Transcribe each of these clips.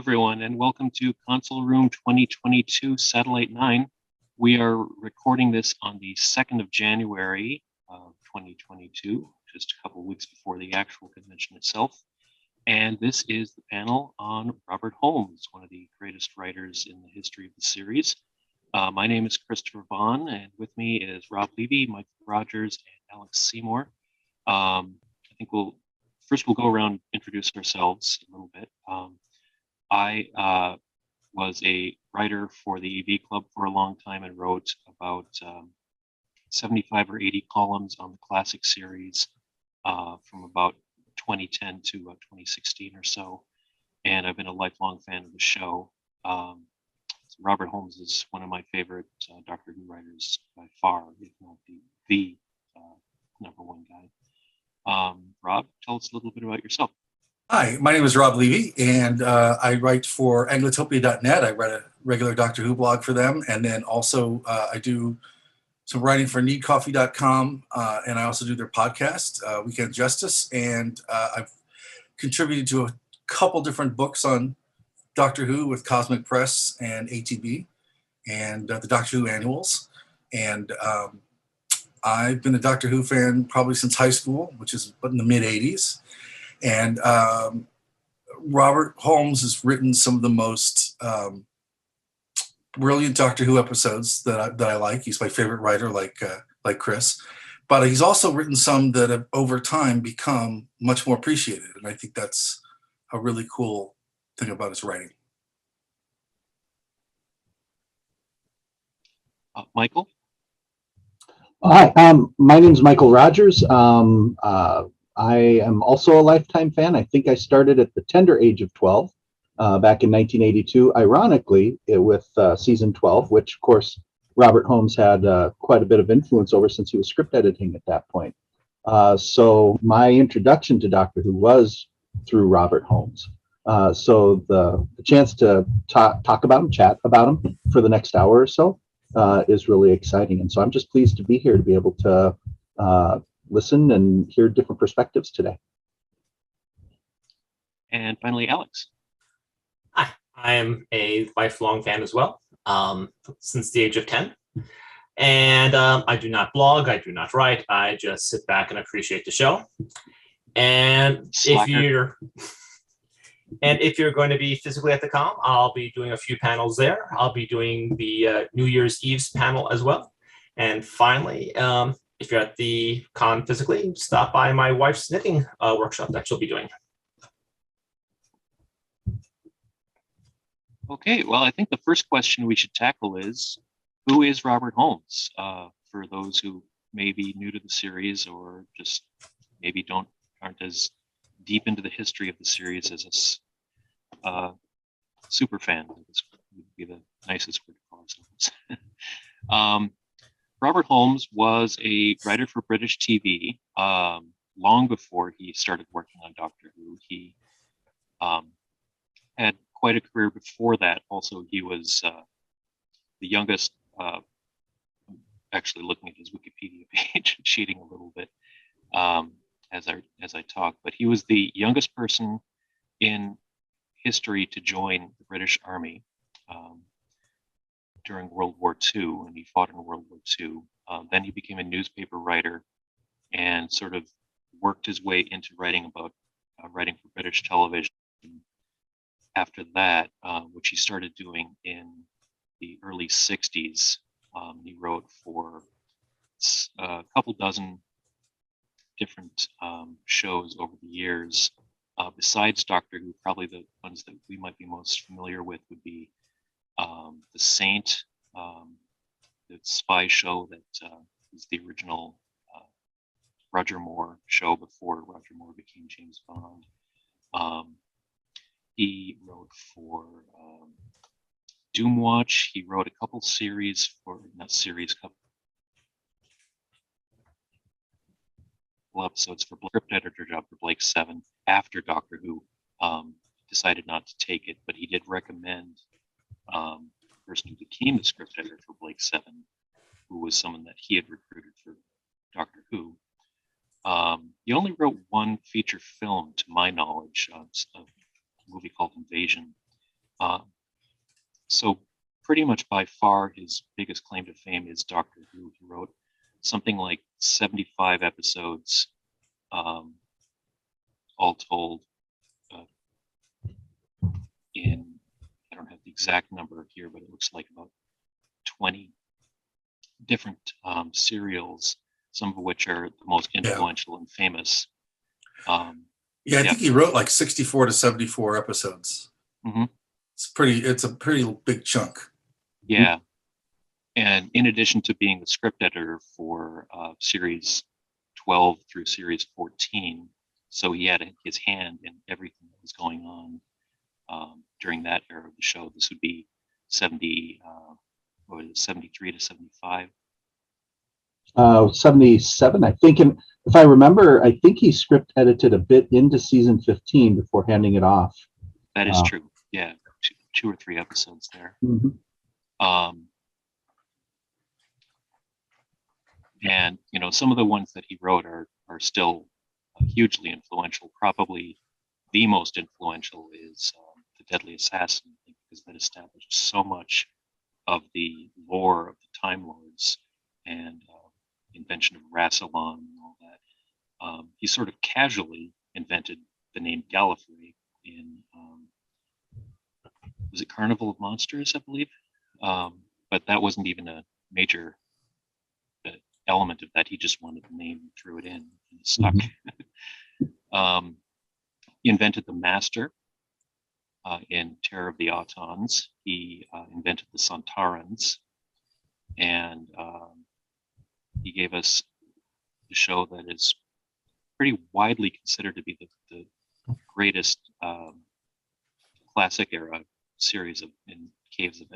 everyone, and welcome to Console Room 2022 Satellite 9. We are recording this on the 2nd of January of 2022, just a couple of weeks before the actual convention itself. And this is the panel on Robert Holmes, one of the greatest writers in the history of the series. My name is Christopher Vaughn, and with me is Rob Levy, Michael Rogers, and Alex Seymour. I think we'll go around and introduce ourselves a little bit. I was a writer for the EV Club for a long time and wrote about 75 or 80 columns on the classic series from about 2010 to 2016 or so. And I've been a lifelong fan of the show. Robert Holmes is one of my favorite Doctor Who writers by far, if not the number one guy. Rob, tell us a little bit about yourself. Hi, my name is Rob Levy, and I write for Anglotopia.net. I write a regular Doctor Who blog for them, and then also I do some writing for NeedCoffee.com, and I also do their podcast, Weekend Justice, and I've contributed to a couple different books on Doctor Who with Cosmic Press and ATB, and the Doctor Who annuals. And I've been a Doctor Who fan probably since high school, which is in the mid-'80s. And Robert Holmes has written some of the most brilliant Doctor Who episodes that I like. He's my favorite writer, like Chris. But he's also written some that have over time become much more appreciated. And I think that's a really cool thing about his writing. Michael? Hi, my name is Michael Rogers. I am also a lifetime fan. I think I started at the tender age of 12 back in 1982, ironically, with season 12, which, of course, Robert Holmes had quite a bit of influence over since he was script editing at that point. So my introduction to Doctor Who was through Robert Holmes. So the chance to talk about him, chat about him for the next hour or so is really exciting. And so I'm just pleased to be here to be able to listen and hear different perspectives today. And finally, Alex. Hi, I am a lifelong fan as well, since the age of 10. And I do not blog, I do not write, I just sit back and appreciate the show. And if you're going to be physically at the con, I'll be doing a few panels there. I'll be doing the New Year's Eve's panel as well. And finally, if you're at the con physically, stop by my wife's knitting workshop that she'll be doing. Okay, well, I think the first question we should tackle is, who is Robert Holmes? For those who may be new to the series or just maybe aren't as deep into the history of the series as a super fan. This would be the nicest word to call ourselves. Robert Holmes was a writer for British TV long before he started working on Doctor Who. He had quite a career before that. Also, he was the youngest, actually looking at his Wikipedia page, cheating a little bit as I talk, but he was the youngest person in history to join the British Army during World War II, and he fought in World War II. Then he became a newspaper writer and sort of worked his way into writing for British television. After that, which he started doing in the early 60s, he wrote for a couple dozen different shows over the years. Besides Doctor Who, probably the ones that we might be most familiar with would be The Saint, the spy show that was the original Roger Moore show before Roger Moore became James Bond. He wrote for Doomwatch. He wrote a couple series couple episodes for script editor job for Blake 7 after Doctor Who decided not to take it, but he did recommend the person who became the script editor for Blake 7, who was someone that he had recruited for Doctor Who. He only wrote one feature film, to my knowledge, a movie called Invasion, So pretty much by far his biggest claim to fame is Doctor Who. He wrote something like 75 episodes, all told, in, I don't have the exact number here, but it looks like about 20 different serials, some of which are the most influential and famous. I think he wrote like 64 to 74 episodes. Mm-hmm. It's a pretty big chunk. Yeah. And in addition to being the script editor for series 12 through series 14, so he had his hand in everything that was going on during that era of the show. This would be 73 to 75. 77, I think. And if I remember, I think he script edited a bit into season 15 before handing it off. That is true. Yeah, two or three episodes there. Mm-hmm. And some of the ones that he wrote are still hugely influential. Probably the most influential is The Deadly Assassin, because that established so much of the lore of the Time Lords and invention of Rassilon and all that. He sort of casually invented the name Gallifrey in was it Carnival of Monsters, I believe, but that wasn't even a major element of that. He just wanted the name and threw it in, and it stuck. Mm-hmm. He invented the Master in Terror of the Autons. He invented the Sontarans, and he gave us the show that is pretty widely considered to be the greatest classic era series in Caves of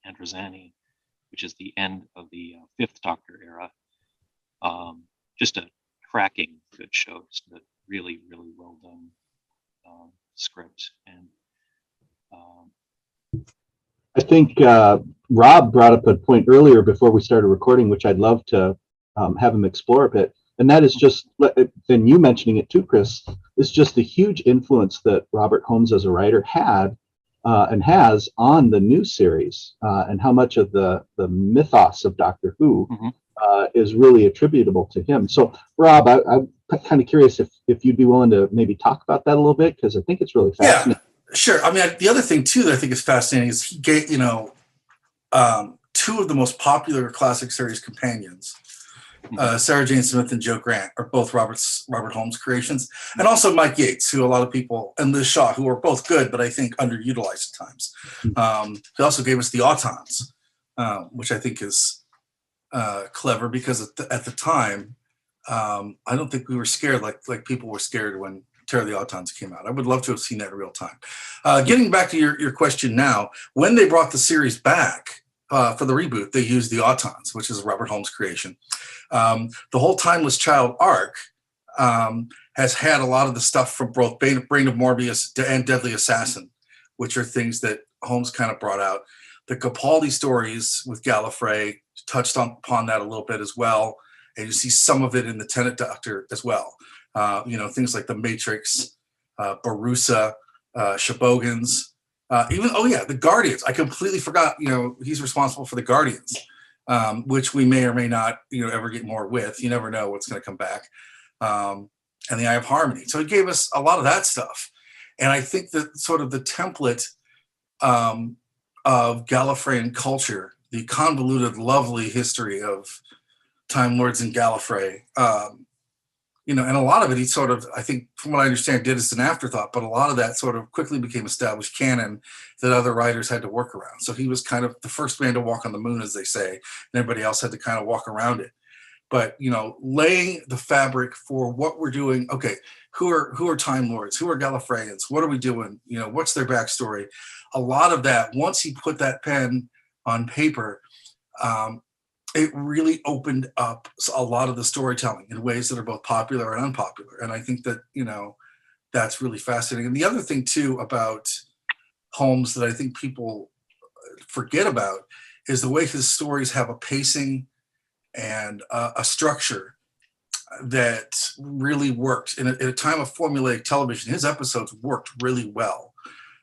Androzani, which is the end of the Fifth Doctor era. Just a cracking good show, just a really, really well done script. And I think Rob brought up a point earlier before we started recording, which I'd love to have him explore a bit. And that is just, and you mentioning it too, Chris, is just the huge influence that Robert Holmes as a writer had and has on the new series, and how much of the mythos of Doctor Who is really attributable to him. So, Rob, I'm kind of curious if you'd be willing to maybe talk about that a little bit, because I think it's really fascinating. Yeah, sure. I mean, the other thing too that I think is fascinating is he gave, two of the most popular classic series companions, Sarah Jane Smith and Joe Grant, are both Robert Holmes creations, and also Mike Yates, who a lot of people, and Liz Shaw, who are both good, but I think underutilized at times. He also gave us the Autons, which I think is clever, because at the time, I don't think we were scared like people were scared when Terror of the Autons came out. I would love to have seen that in real time. Getting back to your question now, when they brought the series back for the reboot, they used the Autons, which is a Robert Holmes creation. The whole Timeless Child arc has had a lot of the stuff from both Brain of Morbius and Deadly Assassin, which are things that Holmes kind of brought out. The Capaldi stories with Gallifrey touched upon that a little bit as well. And you see some of it in the Tenant Doctor as well. Things like the Matrix, Barusa, Shobogans, the Guardians. I completely forgot, he's responsible for the Guardians, which we may or may not, ever get more with. You never know what's going to come back. And the Eye of Harmony. So he gave us a lot of that stuff. And I think that sort of the template of Gallifreyan culture, the convoluted, lovely history of Time Lords and Gallifrey, and a lot of it he sort of, I think from what I understand, did as an afterthought, but a lot of that sort of quickly became established canon that other writers had to work around. So he was kind of the first man to walk on the moon, as they say, and everybody else had to kind of walk around it. But, laying the fabric for what we're doing. Okay, who are Time Lords? Who are Gallifreyans? What are we doing? What's their backstory? A lot of that, once he put that pen on paper, it really opened up a lot of the storytelling in ways that are both popular and unpopular. And I think that, that's really fascinating. And the other thing too about Holmes that I think people forget about is the way his stories have a pacing and a structure that really worked. In a time of formulaic television, his episodes worked really well.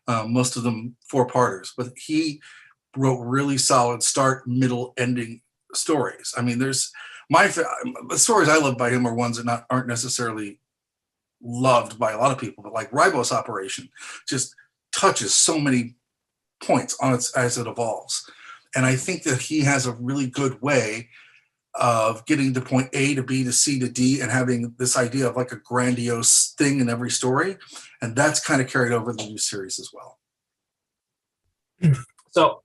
most of them 4-parters, but he wrote really solid start, middle, ending stories. I mean, there's the stories I love by him are ones that aren't necessarily loved by a lot of people, but like Ribose Operation just touches so many points on it as it evolves. And I think that he has a really good way of getting to point A to B to C to D and having this idea of like a grandiose thing in every story. And that's kind of carried over the new series as well. So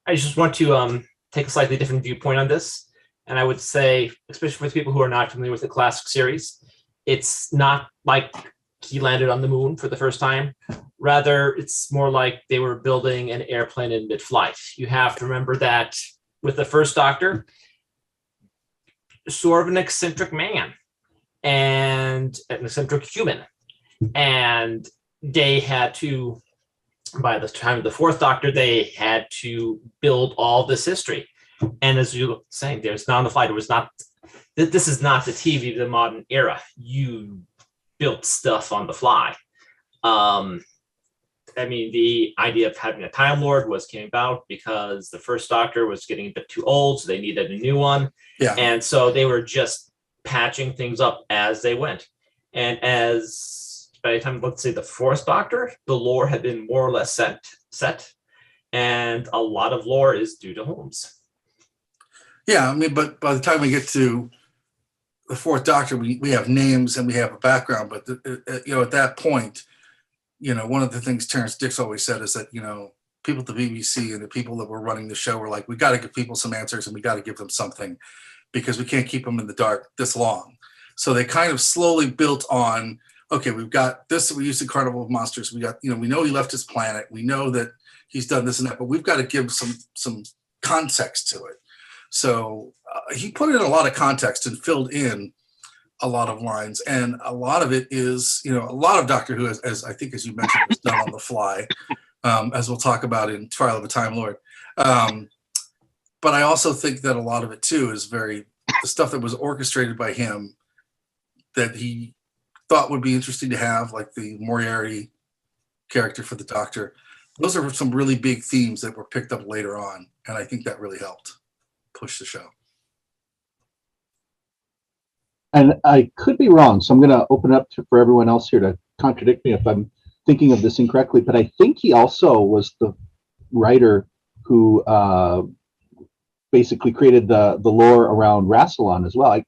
I just want to take a slightly different viewpoint on this. And I would say, especially for the people who are not familiar with the classic series, it's not like he landed on the moon for the first time. Rather, it's more like they were building an airplane in mid-flight. You have to remember that with the first Doctor, sort of an eccentric man and an eccentric human. And they had to, by the time of the fourth Doctor, they had to build all this history. And as you were saying, there's not on the flight. It was not, this is not the TV of the modern era. You built stuff on the fly. I mean, the idea of having a Time Lord came about because the first Doctor was getting a bit too old, so they needed a new one. Yeah. And so they were just patching things up as they went. And as by the time, let's say, the fourth Doctor, the lore had been more or less set. And a lot of lore is due to Holmes. Yeah, I mean, but by the time we get to the fourth Doctor, we have names and we have a background. But at that point, one of the things Terrence Dicks always said is that people at the BBC and the people that were running the show were like, we got to give people some answers and we got to give them something because we can't keep them in the dark this long. So they kind of slowly built on, okay, we've got this that we used in Carnival of Monsters. We got, we know he left his planet. We know that he's done this and that, but we've got to give some context to it. So he put in a lot of context and filled in a lot of lines, and a lot of it is, a lot of Doctor Who, as I think, as you mentioned, was done on the fly, as we'll talk about in Trial of a Time Lord. But I also think that a lot of it too is the stuff that was orchestrated by him that he thought would be interesting to have, like the Moriarty character for the Doctor. Those are some really big themes that were picked up later on, and I think that really helped push the show. And I could be wrong, so I'm going to open it up for everyone else here to contradict me if I'm thinking of this incorrectly. But I think he also was the writer who basically created the lore around Rassilon as well. I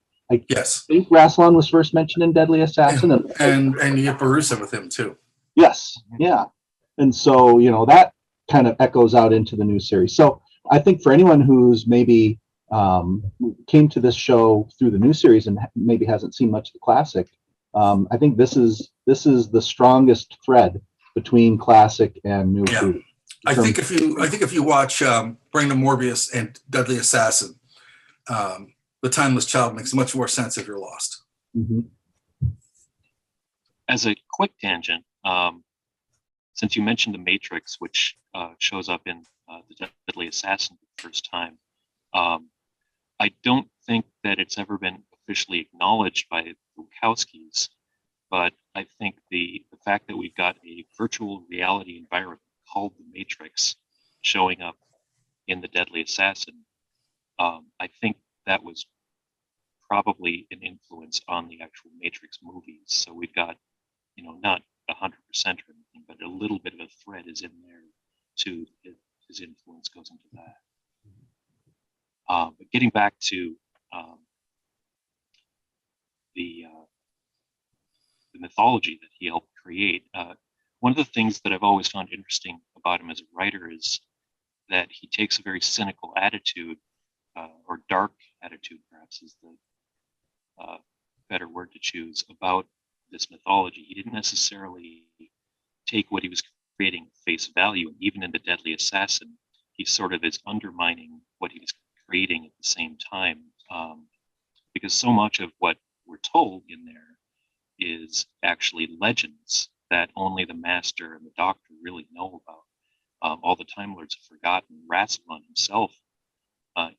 Yes, think Rassilon was first mentioned in Deadly Assassin, and you get Barusa with him too. Yes, yeah, and so that kind of echoes out into the new series. So I think for anyone who's maybe came to this show through the new series and maybe hasn't seen much of the classic, I think this is the strongest thread between classic and new. Yeah. I think if you watch Brain of Morbius and Deadly Assassin, The Timeless Child makes much more sense if you're lost. Mm-hmm. As a quick tangent, since you mentioned the Matrix, which shows up in the Deadly Assassin for the first time, I don't think that it's ever been officially acknowledged by the Wachowskis, but I think the fact that we've got a virtual reality environment called the Matrix showing up in the Deadly Assassin, I think that was probably an influence on the actual Matrix movies. So we've got, not 100% or anything, but a little bit of a thread is in there too. His influence goes into that. But getting back to the mythology that he helped create, one of the things that I've always found interesting about him as a writer is that he takes a very cynical attitude, or dark attitude, perhaps is the better word to choose, about this mythology. He didn't necessarily take what he was creating at face value. And even in The Deadly Assassin, he sort of is undermining what he was creating at the same time, because so much of what we're told in there is actually legends that only the Master and the Doctor really know about. All the Time Lords have forgotten. Rassilon himself,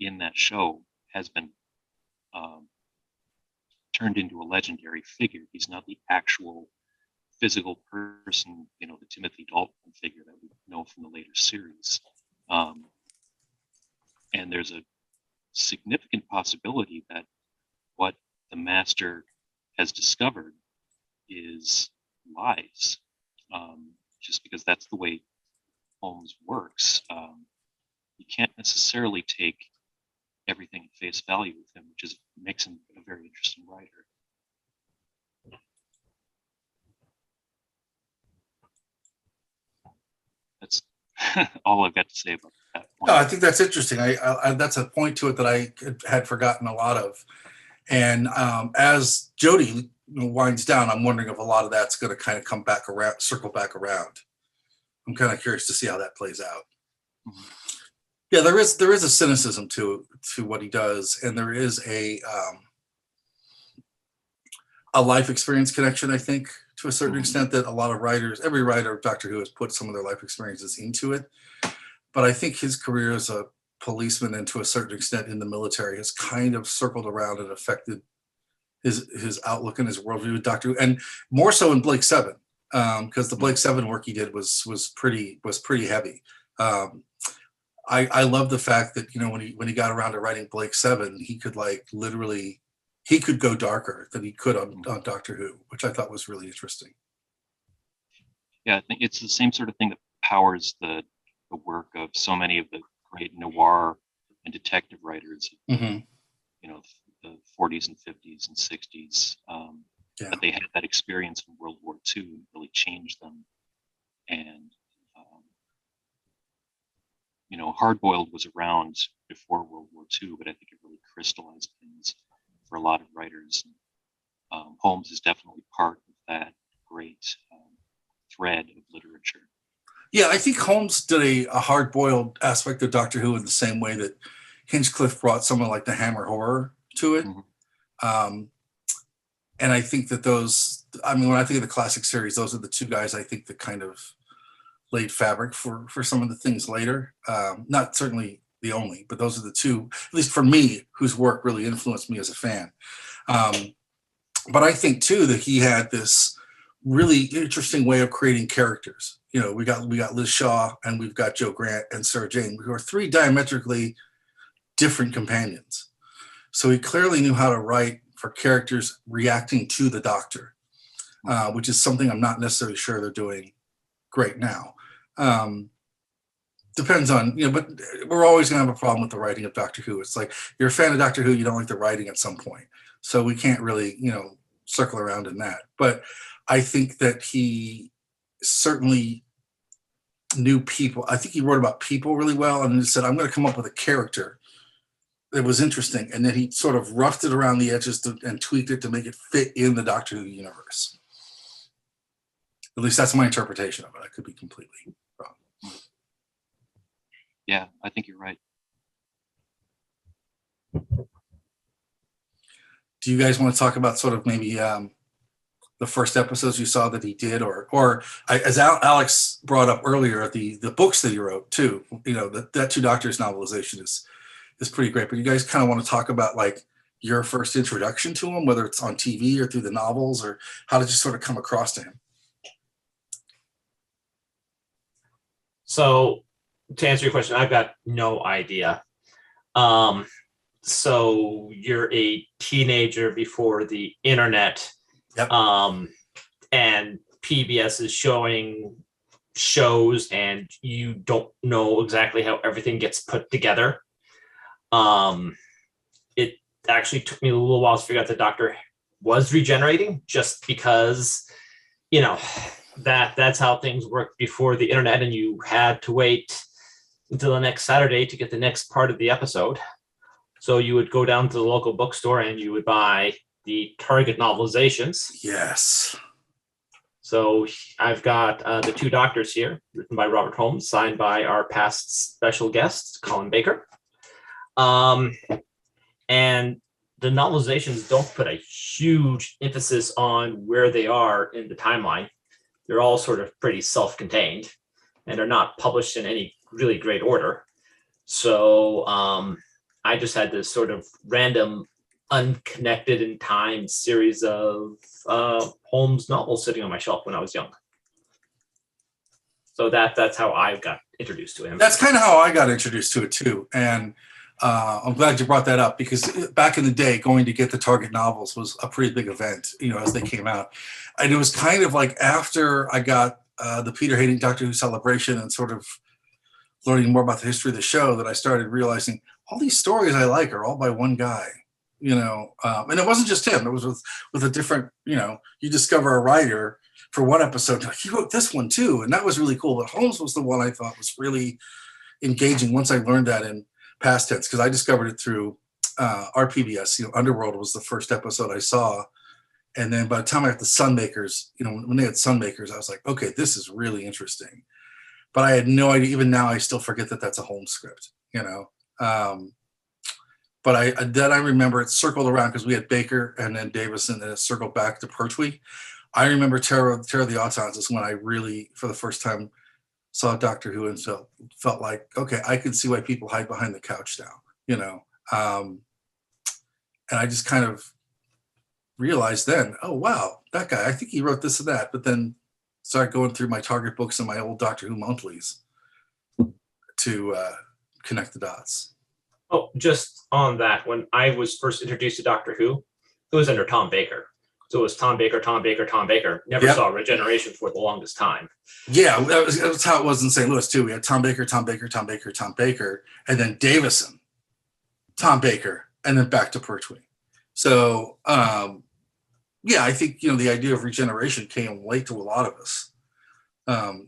in that show, has been turned into a legendary figure. He's not the actual physical person, the Timothy Dalton figure that we know from the later series. And there's a significant possibility that what the master has discovered is lies, just because that's the way Holmes works. You can't necessarily take everything at face value with him, which makes him a very interesting writer. That's all I've got to say about that point. No, I think that's interesting. I that's a point to it that I had forgotten a lot of. And as Jody winds down, I'm wondering if a lot of that's going to kind of come back around, circle back around. I'm kind of curious to see how that plays out. Mhm. Yeah, there is a cynicism to what he does, and there is a life experience connection, I think, to a certain extent, that a lot of writers, every writer of Doctor Who has put some of their life experiences into it. But I think his career as a policeman and to a certain extent in the military has kind of circled around and affected his outlook and his worldview with Doctor Who, and more so in Blake 7, because the Blake 7 work he did was pretty heavy. I love the fact that when he got around to writing Blake 7, he could literally go darker than he could on Doctor Who, which I thought was really interesting. Yeah, I think it's the same sort of thing that powers the work of so many of the great noir and detective writers, Mm-hmm. The 40s and 50s and 60s. Yeah. That they had that experience in World War II and really changed them. And Hardboiled was around before World War II, but I think it really crystallized things for a lot of writers. Holmes is definitely part of that great thread of literature. Yeah, I think Holmes did a hard-boiled aspect of Doctor Who in the same way that Hinchcliffe brought someone like the Hammer horror to it. Mm-hmm. And I think that when I think of the classic series, those are the two guys I think that kind of laid fabric for some of the things later. Not certainly the only, but those are the two, at least for me, whose work really influenced me as a fan. But I think too that he had this really interesting way of creating characters. We got Liz Shaw and we've got Joe Grant and Sarah Jane, who are three diametrically different companions. So he clearly knew how to write for characters reacting to the Doctor, which is something I'm not necessarily sure they're doing great now. Depends on, but we're always going to have a problem with the writing of Doctor Who. It's like you're a fan of Doctor Who, you don't like the writing at some point. So we can't really, circle around in that. But I think that he certainly knew people. I think he wrote about people really well, and he said, I'm going to come up with a character that was interesting. And then he sort of roughed it around the edges and tweaked it to make it fit in the Doctor Who universe. At least that's my interpretation of it. I could be completely wrong. Yeah, I think you're right. Do you guys want to talk about sort of maybe the first episodes you saw that he did, or as Alex brought up earlier, the books that he wrote too? That Two Doctors novelization is pretty great. But you guys kind of want to talk about your first introduction to him, whether it's on TV or through the novels, or how did you sort of come across to him? So to answer your question, I've got no idea. So you're a teenager before the internet. Yep. And PBS is showing shows and you don't know exactly how everything gets put together. It actually took me a little while to figure out the Doctor was regenerating, just because, that's how things worked before the internet, and you had to wait until the next Saturday to get the next part of the episode. So you would go down to the local bookstore and you would buy the Target novelizations. Yes. So I've got The Two Doctors here, written by Robert Holmes, signed by our past special guest, Colin Baker. And the novelizations don't put a huge emphasis on where they are in the timeline. They're all sort of pretty self-contained, and they're not published in any really great order. So I just had this sort of random unconnected in time series of Holmes novels sitting on my shelf when I was young. So that's how I got introduced to him. That's kind of how I got introduced to it too. And I'm glad you brought that up, because back in the day, going to get the Target novels was a pretty big event, as they came out. And it was kind of like after I got the Peter Hating Doctor Who celebration and sort of learning more about the history of the show that I started realizing all these stories I like are all by one guy, and it wasn't just him. It was with a different, you discover a writer for one episode, like, he wrote this one too. And that was really cool. But Holmes was the one I thought was really engaging once I learned that in past tense, because I discovered it through RPBS. Underworld was the first episode I saw. And then by the time I got the Sunmakers, when they had Sunmakers, I was like, okay, this is really interesting. But I had no idea. Even now, I still forget that that's a Holmes script, But I remember it circled around because we had Baker and then Davison, and it circled back to Pertwee. I remember Terror of the Autons is when I really, for the first time, saw Doctor Who and felt like, okay, I can see why people hide behind the couch now, and I just kind of realized then, oh, wow, that guy, I think he wrote this and that, but then started going through my Target books and my old Doctor Who monthlies to connect the dots. Oh, just on that, when I was first introduced to Doctor Who, it was under Tom Baker. So it was Tom Baker, Tom Baker, Tom Baker. Never saw Regeneration for the longest time. Yeah, that was how it was in St. Louis too. We had Tom Baker, Tom Baker, Tom Baker, Tom Baker, and then Davison, Tom Baker, and then back to Pertwee. So, I think, the idea of regeneration came late to a lot of us.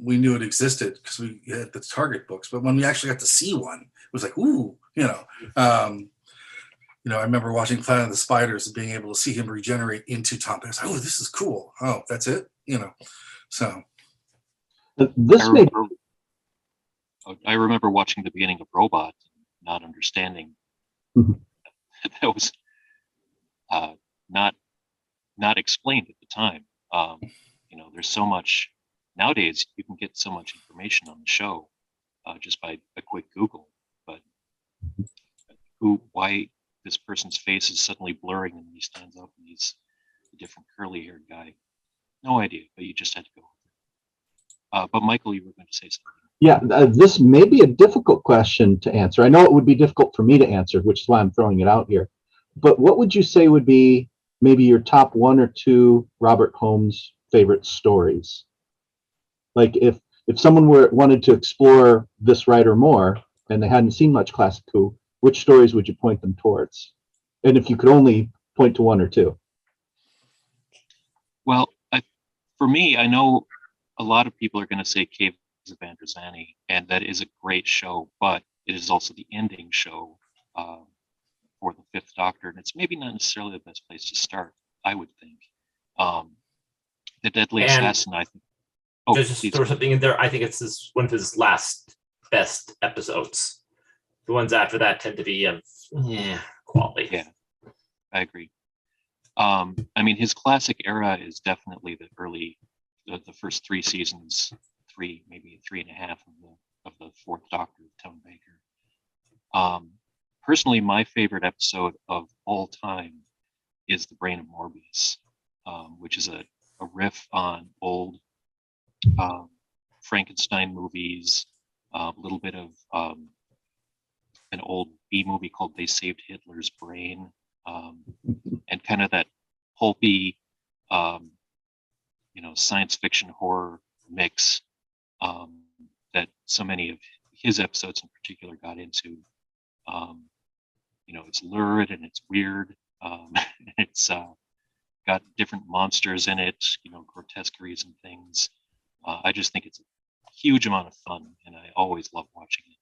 We knew it existed because we had the Target books, but when we actually got to see one, it was like, ooh, I remember watching Planet of the Spiders and being able to see him regenerate into Tom Baker. Oh, this is cool. Oh, that's it. So. I remember watching the beginning of Robot, not understanding that was not explained at the time. There's so much nowadays. You can get so much information on the show just by a quick Google. But why this person's face is suddenly blurring and he stands up and he's a different curly-haired guy? No idea, but you just had to go. But Michael, you were going to say something. Yeah, this may be a difficult question to answer. I know it would be difficult for me to answer, which is why I'm throwing it out here. But what would you say would be maybe your top one or two Robert Holmes favorite stories? Like if someone wanted to explore this writer more and they hadn't seen much classic Who, which stories would you point them towards? And if you could only point to one or two. Well, for me, I know a lot of people are going to say Caves of Androzani, and that is a great show, but it is also the ending show for the Fifth Doctor, and it's maybe not necessarily the best place to start, I would think. The Deadly Assassin, I think. Oh, just throw something in there. I think it's one of his last best episodes. The ones after that tend to be of quality. Yeah, I agree. His classic era is definitely the first three seasons, maybe 3.5 of the Fourth Doctor of Tom Baker. Personally, my favorite episode of all time is The Brain of Morbius, which is a riff on old Frankenstein movies, a little bit of an old B movie called They Saved Hitler's Brain, and kind of that pulpy, science fiction horror mix that so many of his episodes in particular got into. It's lurid and it's weird. It's got different monsters in it, grotesqueries and things. I just think it's a huge amount of fun, and I always love watching it.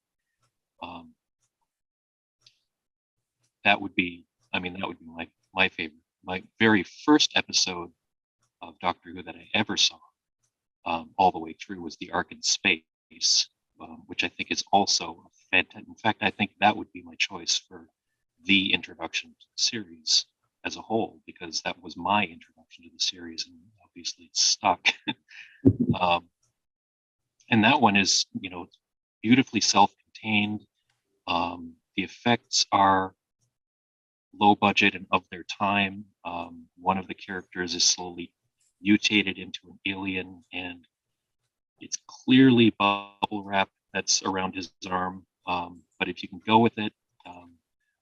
That would be my favorite. My very first episode of Doctor Who that I ever saw all the way through was The Ark in Space, which I think is also fantastic. In fact, I think that would be my choice for the introduction to the series as a whole, because that was my introduction to the series, and obviously it's stuck. And that one is, beautifully self-contained. The effects are low budget and of their time. One of the characters is slowly mutated into an alien, and it's clearly bubble wrap that's around his arm. But if you can go with it,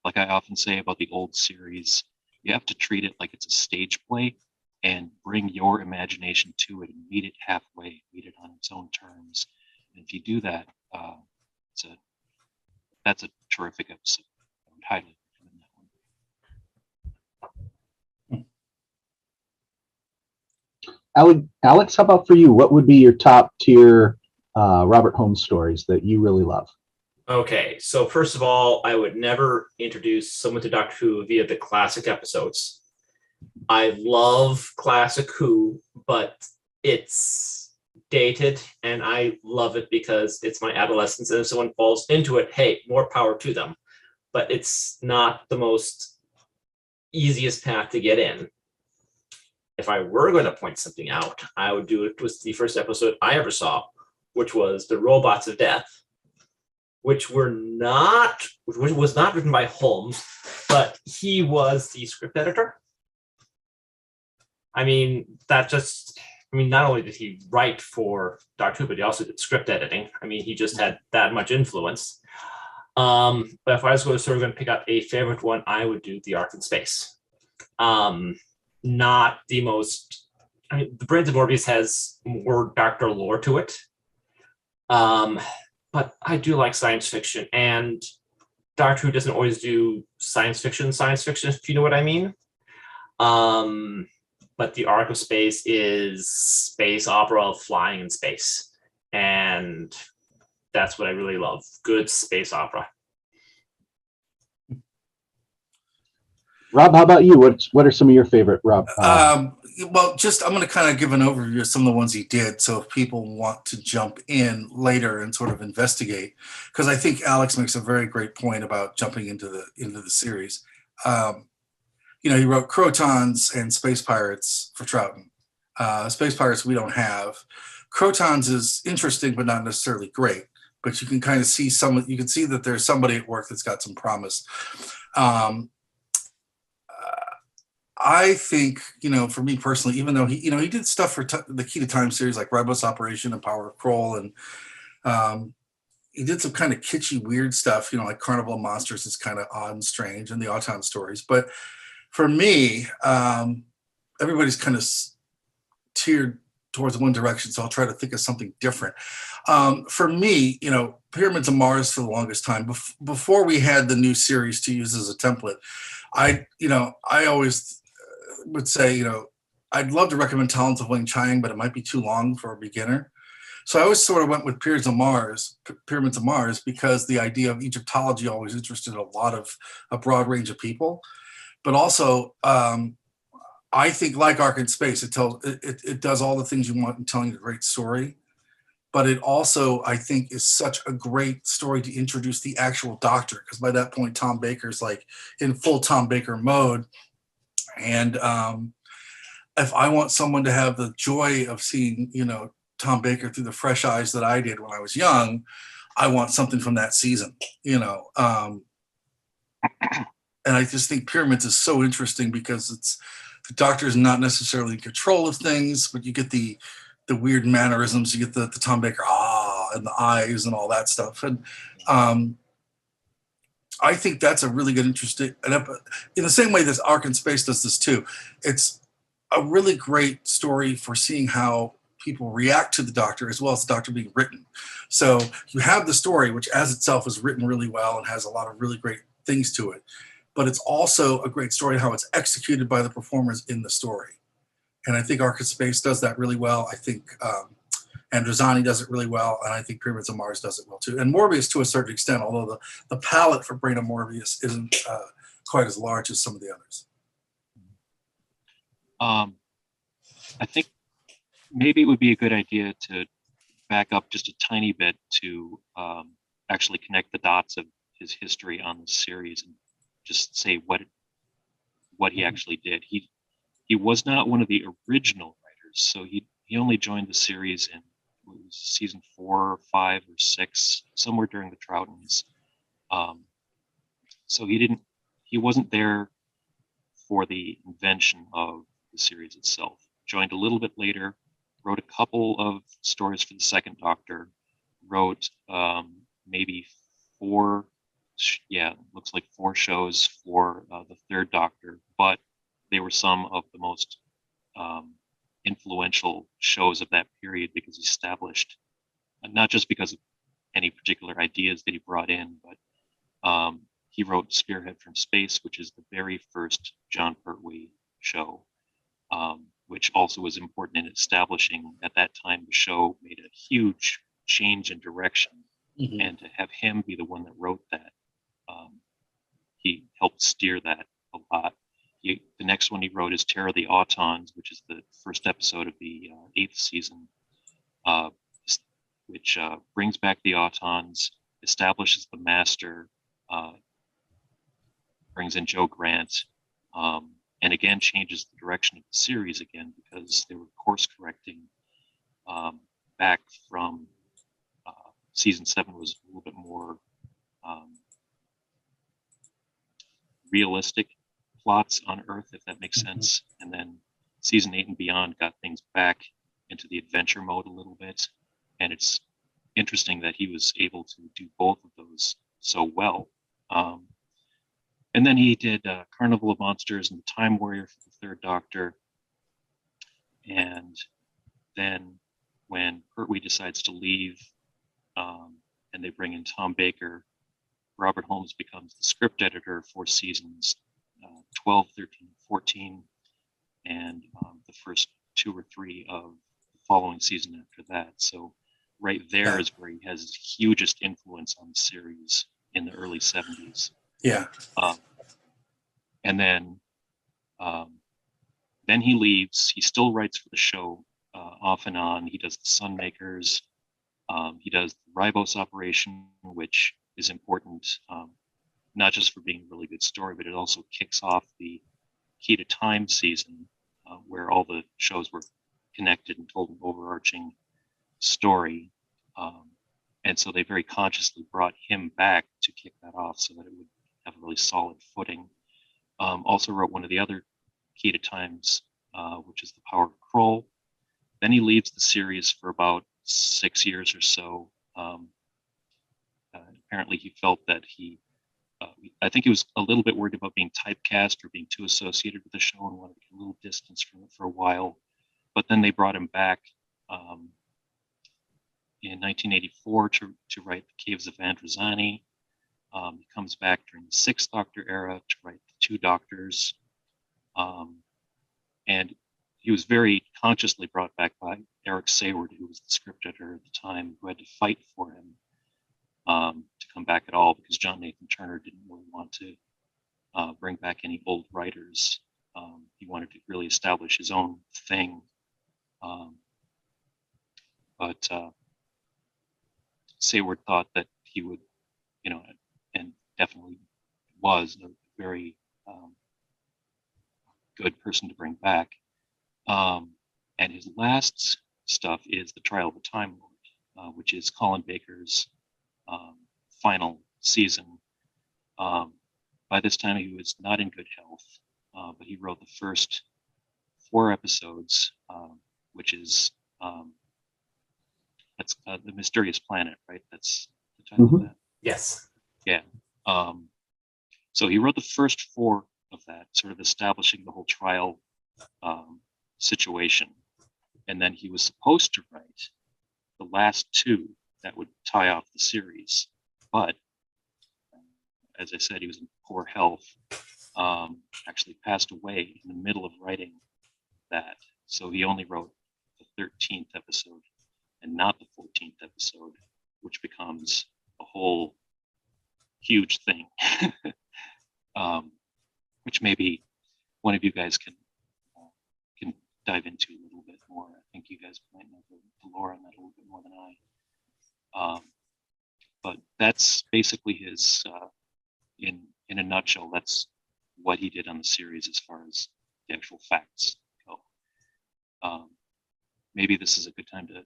like I often say about the old series, you have to treat it like it's a stage play and bring your imagination to it and meet it halfway, meet it on its own terms. And if you do that, that's a terrific episode. I would highly recommend that one. Alex, how about for you? What would be your top tier Robert Holmes stories that you really love? Okay, so first of all, I would never introduce someone to Doctor Who via the classic episodes. I love classic Who, but it's dated, and I love it because it's my adolescence, and if someone falls into it, hey, more power to them. But it's not the most easiest path to get in. If I were going to point something out, I would do it with the first episode I ever saw, which was The Robots of Death, which was not written by Holmes, but he was the script editor. I mean, not only did he write for Doctor Who, but he also did script editing. I mean, he just had that much influence. But if I was going to pick out a favorite one, I would do The Ark in Space. Not the most, The Brains of Morbius has more Doctor lore to it. But I do like science fiction, and Doctor Who doesn't always do science fiction, if you know what I mean. But The Ark of Space is space opera flying in space. And that's what I really love. Good space opera. Rob, how about you? What are some of your favorite Rob? Well, I'm going to kind of give an overview of some of the ones he did. So if people want to jump in later and sort of investigate, because I think Alex makes a very great point about jumping into the series. He wrote Crotons and Space Pirates for Troughton. Space Pirates we don't have. Crotons is interesting, but not necessarily great. But you can kind of see you can see that there's somebody at work that's got some promise. I think, for me personally, even though he did stuff for the Key to Time series like Rebels Operation and Power of Kroll, and he did some kind of kitschy, weird stuff, like Carnival of Monsters is kind of odd and strange, and the Autons stories. But for me, everybody's kind of tiered towards one direction, so I'll try to think of something different. For me, Pyramids of Mars for the longest time, before we had the new series to use as a template, I always would say, I'd love to recommend Talons of Wing Chang, but it might be too long for a beginner. So I always sort of went with Pyramids of Mars, because the idea of Egyptology always interested a broad range of people. But also, I think like Ark in Space, it does all the things you want in telling a great story. But it also, I think, is such a great story to introduce the actual Doctor, because by that point, Tom Baker's like in full Tom Baker mode. And if I want someone to have the joy of seeing, Tom Baker through the fresh eyes that I did when I was young, I want something from that season, And I just think Pyramids is so interesting because the Doctor is not necessarily in control of things, but you get the weird mannerisms, you get the Tom Baker and the eyes and all that stuff. And I think that's a really good, interesting, in the same way this Ark in Space does this too. It's a really great story for seeing how people react to the Doctor as well as the Doctor being written. So you have the story, which as itself is written really well and has a lot of really great things to it. But it's also a great story how it's executed by the performers in the story. And I think Ark in Space does that really well. I think Androzani does it really well, and I think Pyramids of Mars does it well too. And Morbius to a certain extent, although the palette for Brain of Morbius isn't quite as large as some of the others. I think maybe it would be a good idea to back up just a tiny bit to actually connect the dots of his history on the series and just say what he actually did. He was not one of the original writers, so he only joined the series in season 4, 5, or 6, somewhere during the Troughtons. So he wasn't there for the invention of the series itself. Joined a little bit later, wrote a couple of stories for the Second Doctor, wrote maybe looks like 4 shows for the Third Doctor, but they were some of the most influential shows of that period because he established, not just because of any particular ideas that he brought in, but he wrote Spearhead from Space, which is the very first John Pertwee show, which also was important in establishing, at that time, the show made a huge change in direction. Mhm. And to have him be the one that wrote that, he helped steer that a lot. The next one he wrote is Terror of the Autons, which is the first episode of the 8th season, which brings back the Autons, establishes the Master, brings in Joe Grant, and again changes the direction of the series again because they were course correcting back from season 7 was a little bit more realistic plots on Earth, if that makes sense. And then season 8 and beyond got things back into the adventure mode a little bit. And it's interesting that he was able to do both of those so well. And then he did Carnival of Monsters and The Time Warrior for the Third Doctor. And then when Pertwee decides to leave and they bring in Tom Baker, Robert Holmes becomes the script editor for seasons 12, 13, 14, and the first 2 or 3 of the following season after that. So right there is where he has his hugest influence on the series in the early 70s. Yeah. And then he leaves. He still writes for the show off and on. He does the Sunmakers. He does the Ribose Operation, which is important, not just for being a really good story, but it also kicks off the Key to Time season, where all the shows were connected and told an overarching story. And so they very consciously brought him back to kick that off so that it would have a really solid footing. Also wrote one of the other Key to Times, which is The Power of Kroll. Then he leaves the series for about 6 years or so. Apparently he felt that I think he was a little bit worried about being typecast or being too associated with the show and wanted to get a little distance from it for a while. But then they brought him back in 1984 to write The Caves of Androzani. He comes back during the 6th Doctor era to write The Two Doctors. And he was very consciously brought back by Eric Sayward, who was the script editor at the time, who had to fight for him to come back at all because John Nathan Turner didn't really want to bring back any old writers. He wanted to really establish his own thing. But Sayward thought that he would, and definitely was a very good person to bring back. And his last stuff is The Trial of the Time Lord, which is Colin Baker's final season. By this time, he was not in good health, but he wrote the first 4 episodes, which is that's The Mysterious Planet, right? That's the title of that. Yes. Yeah. So he wrote the first 4 of that, sort of establishing the whole trial situation. And then he was supposed to write the last 2 that would tie off the series. But as I said, he was in poor health, actually passed away in the middle of writing that. So he only wrote the 13th episode and not the 14th episode, which becomes a whole huge thing, which maybe one of you guys can dive into a little bit more. I think you guys might know the lore on that a little bit more than I. But that's basically his, in a nutshell, that's what he did on the series as far as the actual facts go. Maybe this is a good time to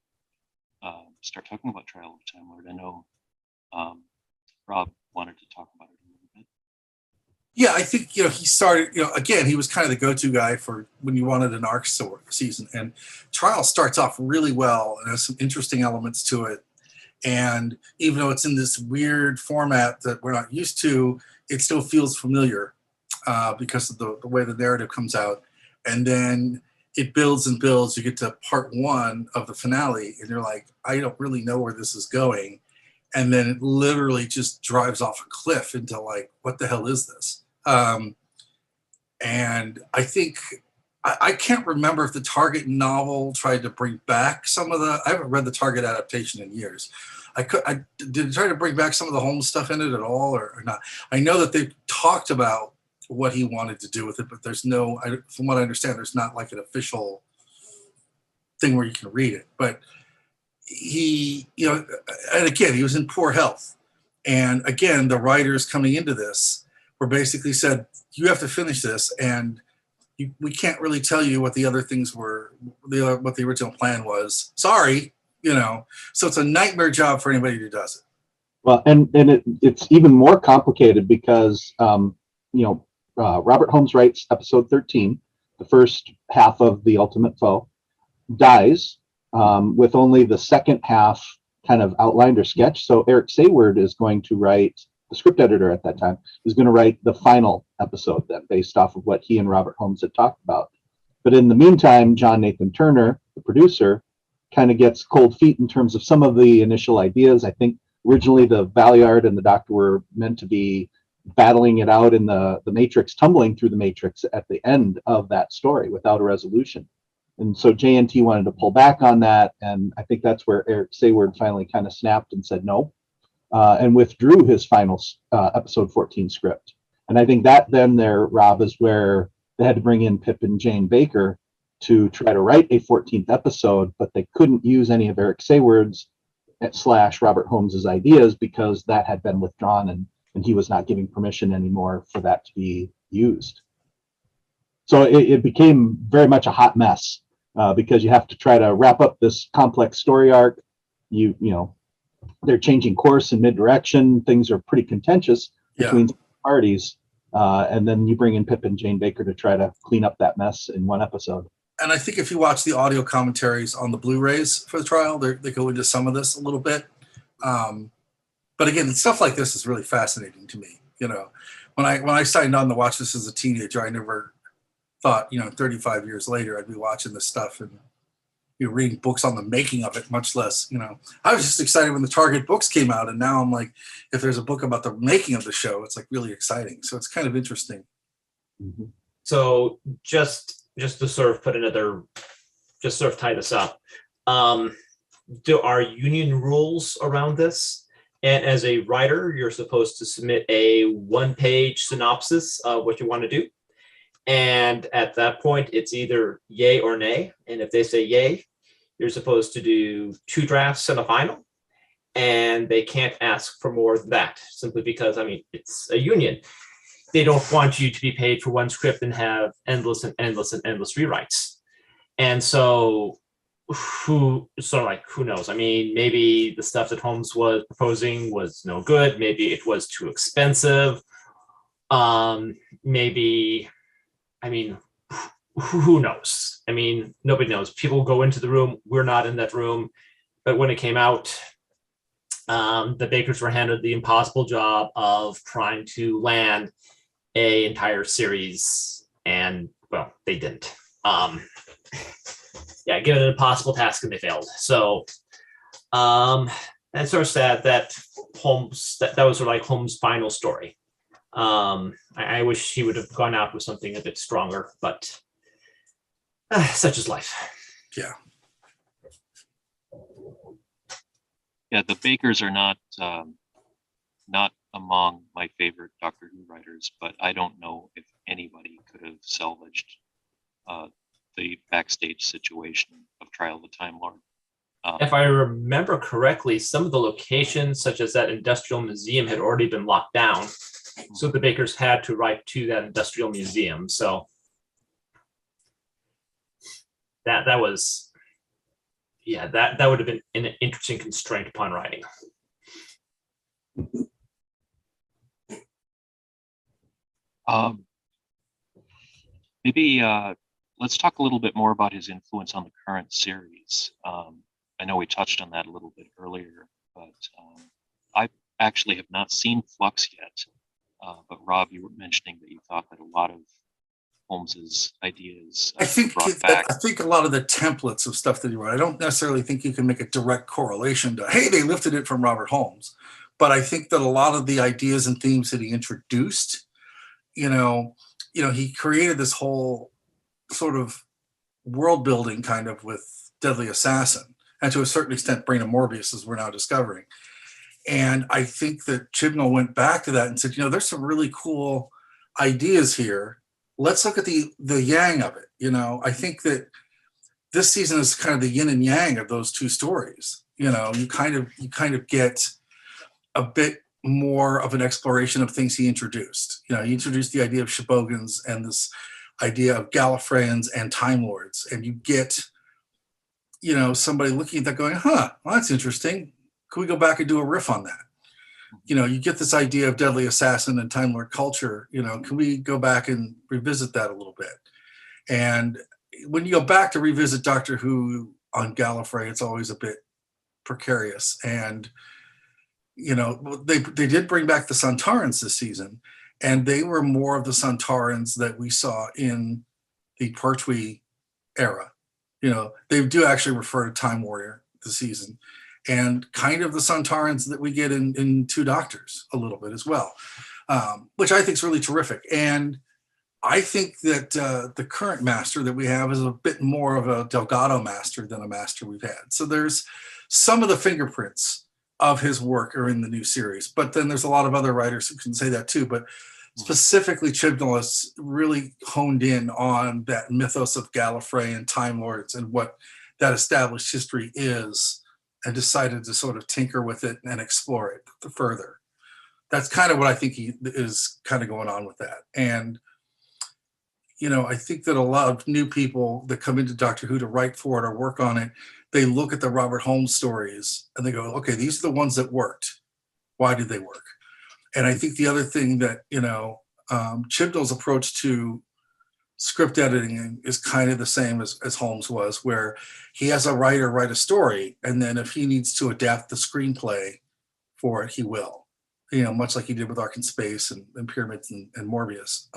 start talking about Trial of the Time Lord. I know Rob wanted to talk about it a little bit. Yeah, I think, he started, again, he was kind of the go-to guy for when you wanted an arc season. And Trial starts off really well and has some interesting elements to it. And even though it's in this weird format that we're not used to, it still feels familiar because of the way the narrative comes out. And then it builds and builds. You get to part one of the finale, and you're like, I don't really know where this is going. And then it literally just drives off a cliff into like, what the hell is this? And I think I can't remember if the Target novel tried to bring back some of I haven't read the Target adaptation in years. Did it try to bring back some of the Holmes stuff in it at all or not? I know that they talked about what he wanted to do with it, but there's from what I understand, there's not like an official thing where you can read it. But he, and again, he was in poor health. And again, the writers coming into this were basically said, you have to finish this, and we can't really tell you what the other things were, what the original plan was. Sorry, So it's a nightmare job for anybody who does it. Well, and it's even more complicated because, Robert Holmes writes episode 13, the first half of The Ultimate Foe, dies with only the second half kind of outlined or sketched. So Eric Sayward is going to write, the script editor at that time, is going to write the final episode then based off of what he and Robert Holmes had talked about. But in the meantime, John Nathan Turner, the producer, kind of gets cold feet in terms of some of the initial ideas. I think originally the Valeyard and the Doctor were meant to be battling it out in the Matrix, tumbling through the Matrix at the end of that story without a resolution. And so JNT wanted to pull back on that, and I think that's where Eric Sayward finally kind of snapped and said no, and withdrew his final episode 14 script. And I think that then there, Rob, is where they had to bring in Pip and Jane Baker to try to write a 14th episode, but they couldn't use any of Eric Sayward's / Robert Holmes's ideas because that had been withdrawn, and he was not giving permission anymore for that to be used. So it became very much a hot mess because you have to try to wrap up this complex story arc. They're changing course in mid-direction. Things are pretty contentious between parties. And then you bring in Pip and Jane Baker to try to clean up that mess in one episode. And I think if you watch the audio commentaries on the Blu-rays for the trial, they go into some of this a little bit. But again, stuff like this is really fascinating to me. When I signed on to watch this as a teenager, I never thought, 35 years later, I'd be watching this stuff and reading books on the making of it, much less, I was just excited when the Target books came out. And now I'm like, if there's a book about the making of the show, it's like really exciting. So it's kind of interesting. Mm-hmm. So just to sort of tie this up, there are union rules around this. And as a writer, you're supposed to submit a one-page synopsis of what you want to do. And at that point, it's either yay or nay. And if they say yay, you're supposed to do 2 drafts and a final. And they can't ask for more than that, simply because, it's a union. They don't want you to be paid for one script and have endless rewrites. And so who knows? Maybe the stuff that Holmes was proposing was no good. Maybe it was too expensive. Who knows? Nobody knows. People go into the room. We're not in that room. But when it came out, the Bakers were handed the impossible job of trying to land an entire series, and well, they didn't. Given an impossible task, and they failed. So, and it's sort of sad that Holmes that was sort of like Holmes' final story. I wish he would have gone out with something a bit stronger, but such is life. Yeah. Yeah, the Bakers are not among my favorite Doctor Who writers, but I don't know if anybody could have salvaged the backstage situation of Trial of the Time Lord. If I remember correctly, some of the locations, such as that industrial museum, had already been locked down. So the Bakers had to write to that industrial museum. So that was, that would have been an interesting constraint upon writing. Um, maybe let's talk a little bit more about his influence on the current series. I know we touched on that a little bit earlier, but I actually have not seen Flux yet. But Rob, you were mentioning that you thought that a lot of Holmes's ideas I think brought back. I think a lot of the templates of stuff that he wrote, I don't necessarily think you can make a direct correlation to, hey, they lifted it from Robert Holmes. But I think that a lot of the ideas and themes that he introduced, you know, he created this whole sort of world building kind of with Deadly Assassin, and to a certain extent, Brain of Morbius, as we're now discovering. And I think that Chibnall went back to that and said, there's some really cool ideas here. Let's look at the yang of it. I think that this season is kind of the yin and yang of those two stories. You kind of get a bit more of an exploration of things he introduced. He introduced the idea of Shibogans and this idea of Gallifreyans and Time Lords, and you get somebody looking at that going, well, that's interesting. Could we go back and do a riff on that? You get this idea of Deadly Assassin and Time Lord culture. Can we go back and revisit that a little bit? And when you go back to revisit Doctor Who on Gallifrey, it's always a bit precarious. And they did bring back the Sontarans this season, and they were more of the Sontarans that we saw in the Pertwee era. They do actually refer to Time Warrior this season, and kind of the Sontarans that we get in Two Doctors a little bit as well, which I think is really terrific. And I think that the current master that we have is a bit more of a Delgado master than a master we've had. So there's some of the fingerprints of his work are in the new series, but then there's a lot of other writers who can say that too. But specifically, Chibnall has really honed in on that mythos of Gallifrey and Time Lords and what that established history is, and decided to sort of tinker with it and explore it further. That's kind of what I think he is kind of going on with that. And, I think that a lot of new people that come into Doctor Who to write for it or work on it, they look at the Robert Holmes stories and they go, okay, these are the ones that worked. Why did they work? And I think the other thing that, Chibnall's approach to script editing is kind of the same as Holmes was, where he has a writer write a story, and then if he needs to adapt the screenplay for it, he will, much like he did with Ark in Space and Pyramids and Morbius.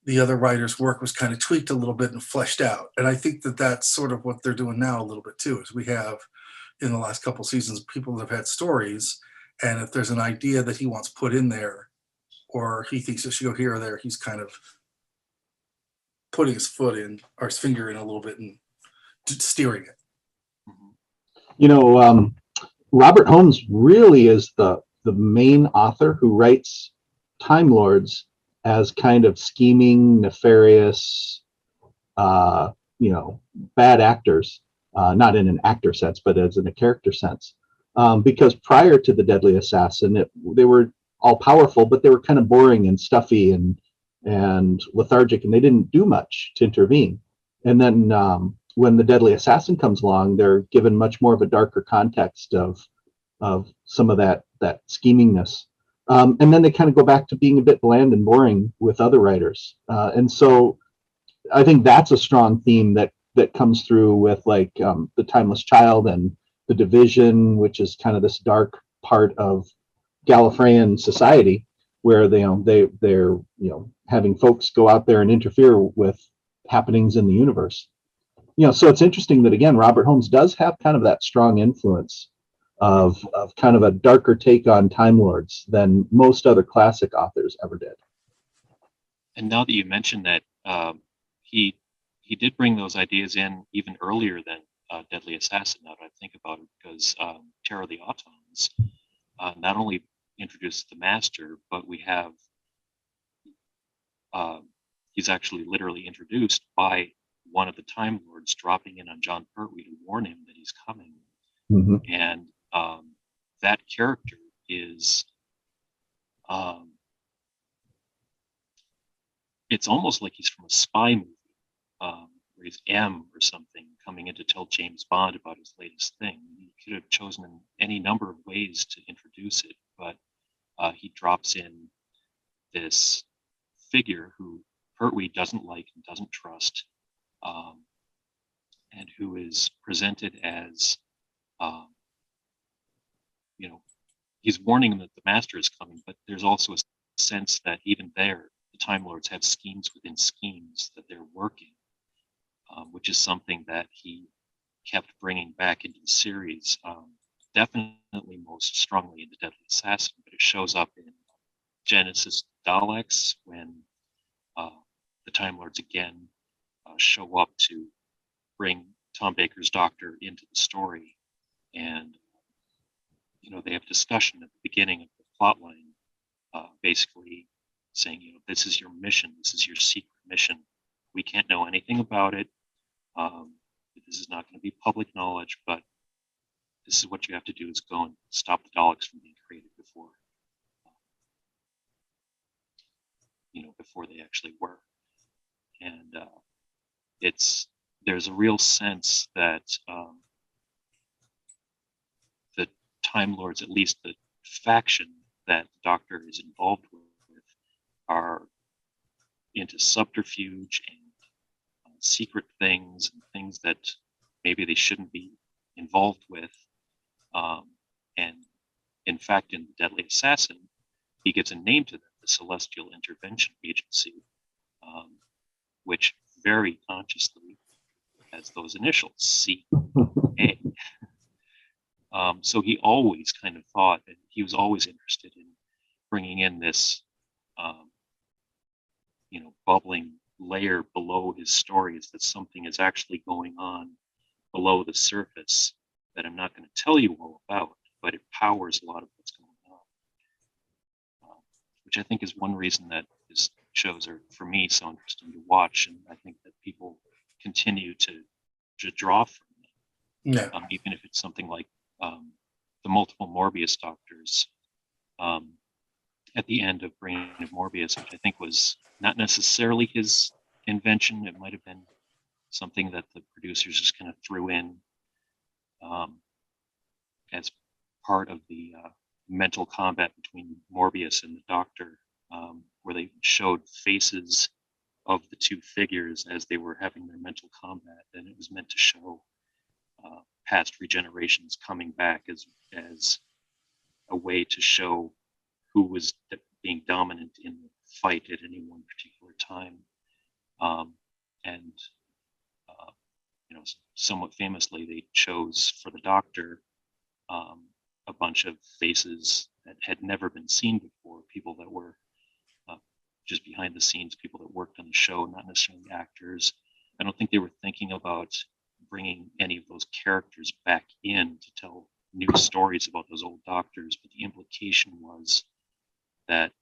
The other writer's work was kind of tweaked a little bit and fleshed out. And I think that that's sort of what they're doing now a little bit too, is we have in the last couple of seasons, people that have had stories, and if there's an idea that he wants put in there, or he thinks it should go here or there, he's kind of putting his foot in, or his finger in a little bit and steering it. Robert Holmes really is the main author who writes Time Lords as kind of scheming, nefarious, bad actors, not in an actor sense, but as in a character sense. Because prior to the Deadly Assassin, they were all powerful, but they were kind of boring and stuffy and lethargic, and they didn't do much to intervene. And then when the Deadly Assassin comes along, they're given much more of a darker context of some of that schemingness. And then they kind of go back to being a bit bland and boring with other writers. And so I think that's a strong theme that comes through with like The Timeless Child and The Division, which is kind of this dark part of Gallifreyan society, where they're having folks go out there and interfere with happenings in the universe. So it's interesting that, again, Robert Holmes does have kind of that strong influence of kind of a darker take on Time Lords than most other classic authors ever did. And now that you mentioned that, he did bring those ideas in even earlier than Deadly Assassin, now that I think about it, because Terror of the Autons not only introduced the Master, but we have he's actually literally introduced by one of the Time Lords dropping in on John Pertwee to warn him that he's coming. Mm-hmm. And that character is it's almost like he's from a spy movie, where he's M or something coming in to tell James Bond about his latest thing. He could have chosen any number of ways to introduce it, but he drops in this figure who Pertwee doesn't like and doesn't trust, and who is presented as, you know, he's warning him that the master is coming, but there's also a sense that even there, the Time Lords have schemes within schemes that they're working, which is something that he kept bringing back into the series. Definitely most strongly in The Deadly Assassin, but it shows up in Genesis Daleks when the Time Lords again show up to bring Tom Baker's Doctor into the story. And, you know, they have discussion at the beginning of the plot line, basically saying, you know, this is your mission, this is your secret mission. We can't know anything about it. This is not going to be public knowledge, but this is what you have to do is go and stop the Daleks from being created before, you know, before they actually were. And there's a real sense that the Time Lords, at least the faction that the Doctor is involved with, are into subterfuge and secret things and things that maybe they shouldn't be involved with. And in fact, in The Deadly Assassin, he gives a name to them, the Celestial Intervention Agency, which very consciously has those initials, C.A. So he always kind of thought that he was always interested in bringing in this, you know, bubbling layer below his stories, that something is actually going on below the surface that I'm not going to tell you all about, but it powers a lot of what's going on, which I think is one reason that his shows are, for me, so interesting to watch, and I think that people continue to draw from them. Yeah. Even if it's something like the multiple Morbius Doctors at the end of Brain of Morbius, which I think was not necessarily his invention. It might have been something that the producers just kind of threw in as part of the mental combat between Morbius and the Doctor, where they showed faces of the two figures as they were having their mental combat, and it was meant to show past regenerations coming back as a way to show who was being dominant in the fight at any one particular time. And you know, somewhat famously, they chose for the Doctor a bunch of faces that had never been seen before, people that were just behind the scenes, people that worked on the show, not necessarily actors. I don't think they were thinking about bringing any of those characters back in to tell new stories about those old Doctors, but the implication was that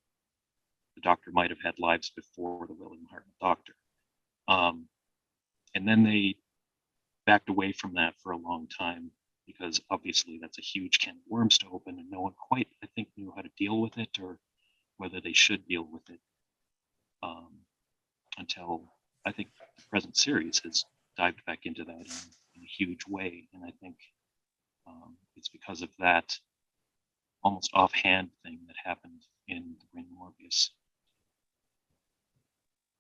the Doctor might have had lives before the William Hartnell Doctor. And then they backed away from that for a long time, because obviously that's a huge can of worms to open, and no one quite, I think, knew how to deal with it or whether they should deal with it, until I think the present series has dived back into that in a huge way. And I think it's because of that almost offhand thing that happened in the Brain of Morbius.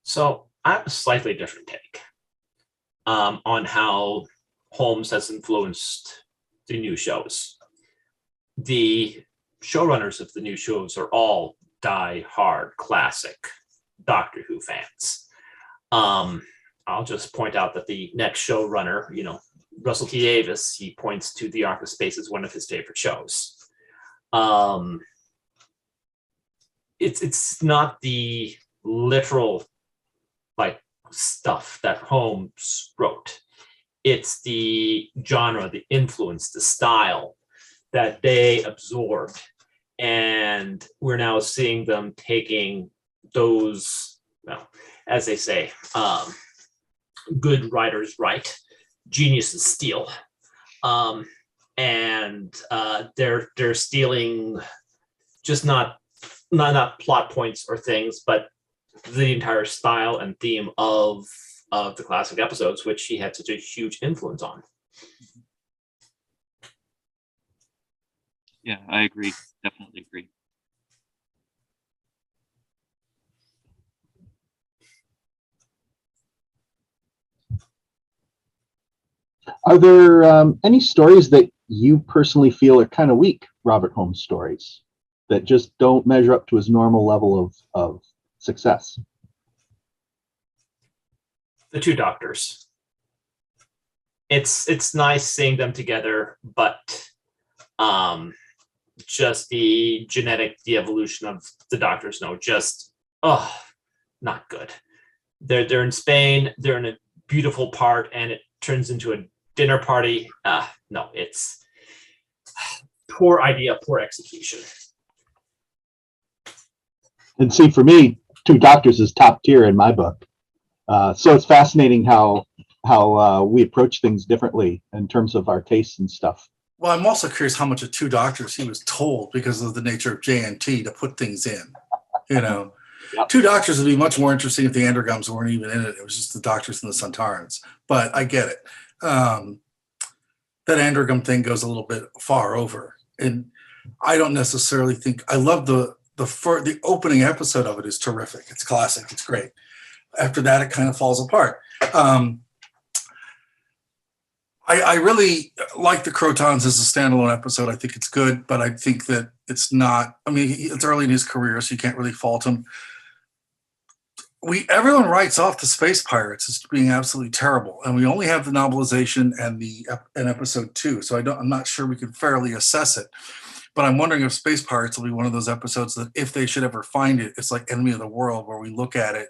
So I have a slightly different take on how Holmes has influenced the new shows. The showrunners of the new shows are all die-hard classic Doctor Who fans. I'll just point out that the next showrunner, you know, Russell T Davis, he points to The Ark of Space as one of his favorite shows. It's not the literal like stuff that Holmes wrote. It's the genre, the influence, the style that they absorbed. And we're now seeing them taking those, well, as they say, good writers write, geniuses steal. And they're stealing just not plot points or things, but the entire style and theme of the classic episodes, which he had such a huge influence on. Yeah, I agree. Definitely agree. Are there any stories that you personally feel are kind of weak Robert Holmes stories that just don't measure up to his normal level of success? The two doctors. It's nice seeing them together, but just the evolution of the doctors, no, just not good. They're in Spain, they're in a beautiful part, and it turns into a dinner party. No, it's poor idea, poor execution. And see, for me, Two Doctors is top tier in my book. So it's fascinating how we approach things differently in terms of our tastes and stuff. Well, I'm also curious how much of Two Doctors he was told because of the nature of JNT to put things in. You know, Yep. Two Doctors would be much more interesting if the Andergums weren't even in it. It was just the Doctors and the Suntarans. But I get it. That Andergum thing goes a little bit far over, and I don't necessarily think I love the opening episode of it is terrific. It's classic. It's great. After that, it kind of falls apart. I really like the Crotons as a standalone episode. I think it's good, but I think that it's not. I mean, it's early in his career, so you can't really fault him. Everyone writes off the Space Pirates as being absolutely terrible, and we only have the novelization and episode 2, so I'm not sure we can fairly assess it. But I'm wondering if Space Pirates will be one of those episodes that, if they should ever find it, it's like Enemy of the World, where we look at it